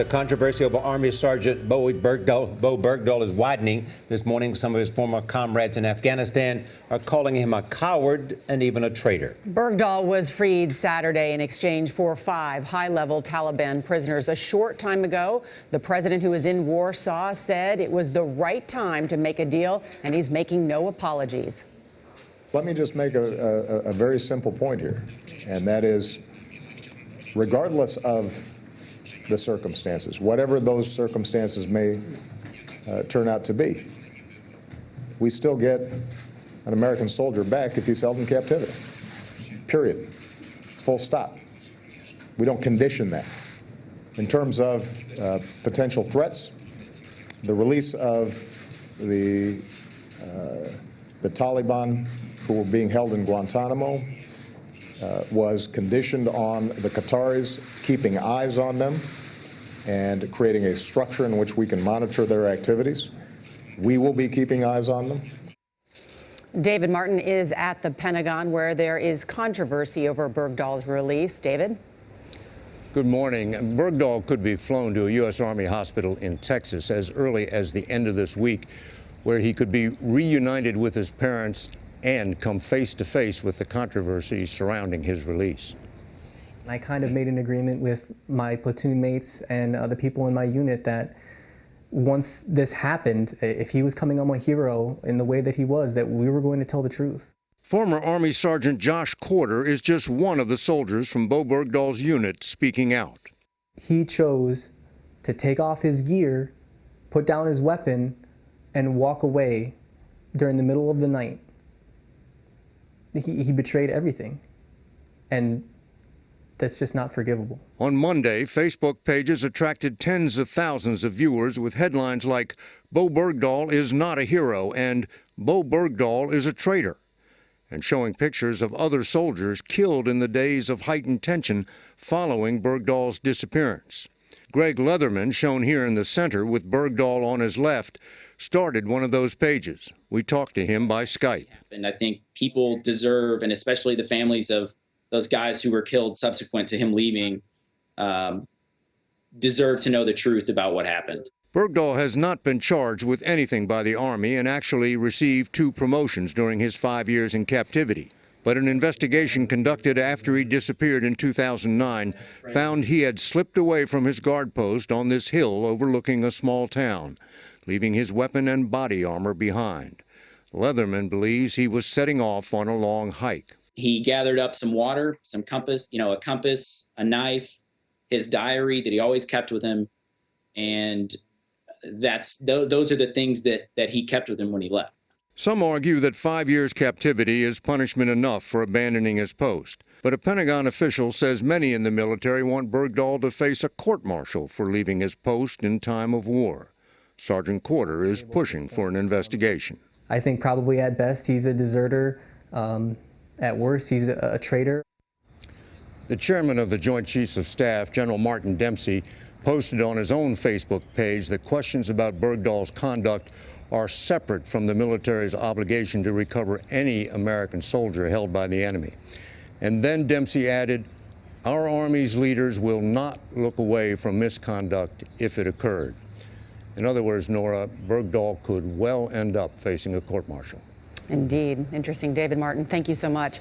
the controversy over Army Sergeant Bowe Bergdahl is widening. This morning, some of his former comrades in Afghanistan are calling him a coward and even a traitor. Bergdahl was freed Saturday in exchange for 5 high-level Taliban prisoners. A short time ago, the president, who is in Warsaw, said it was the right time to make a deal, and he's making no apologies. Let me just make a very simple point here, and that is, regardless of the circumstances, whatever those circumstances may turn out to be, we still get an American soldier back if he's held in captivity. Period. Full stop. We don't condition that. In terms of potential threats, the release of the Taliban who were being held in Guantanamo was conditioned on the Qataris keeping eyes on them and creating a structure in which we can monitor their activities. We will be keeping eyes on them. David Martin is at the Pentagon, where there is controversy over Bergdahl's release. David? Good morning. Bergdahl could be flown to a U.S. Army hospital in Texas as early as the end of this week, where he could be reunited with his parents and come face to face with the controversy surrounding his release. I kind of made an agreement with my platoon mates and the people in my unit that once this happened, if he was coming on my hero in the way that he was, that we were going to tell the truth. Former Army Sergeant Josh Corder is just one of the soldiers from Bowe Bergdahl's unit speaking out. He chose to take off his gear, put down his weapon, and walk away during the middle of the night. He betrayed everything, and that's just not forgivable. On Monday, Facebook pages attracted tens of thousands of viewers with headlines like "Bowe Bergdahl is not a hero" and "Bowe Bergdahl is a traitor," and showing pictures of other soldiers killed in the days of heightened tension following Bergdahl's disappearance. Greg Leatherman, shown here in the center with Bergdahl on his left, started one of those pages. We talked to him by Skype. And I think people deserve, and especially the families of those guys who were killed subsequent to him leaving, deserve to know the truth about what happened. Bergdahl has not been charged with anything by the Army and actually received 2 promotions during his 5 years in captivity. But an investigation conducted after he disappeared in 2009 found he had slipped away from his guard post on this hill overlooking a small town, leaving his weapon and body armor behind. Leatherman believes he was setting off on a long hike. He gathered up some water, some compass, a compass, a knife, his diary that he always kept with him, and those are the things that he kept with him when he left. Some argue that 5 years captivity is punishment enough for abandoning his post. But a Pentagon official says many in the military want Bergdahl to face a court-martial for leaving his post in time of war. Sergeant Corder is pushing for an investigation. I think probably at best he's a deserter. At worst, he's a traitor. The chairman of the Joint Chiefs of Staff, General Martin Dempsey, posted on his own Facebook page that questions about Bergdahl's conduct are separate from the military's obligation to recover any American soldier held by the enemy. And then Dempsey added, "Our Army's leaders will not look away from misconduct if it occurred." In other words, Nora, Bergdahl could well end up facing a court-martial. Indeed. Interesting. David Martin, thank you so much.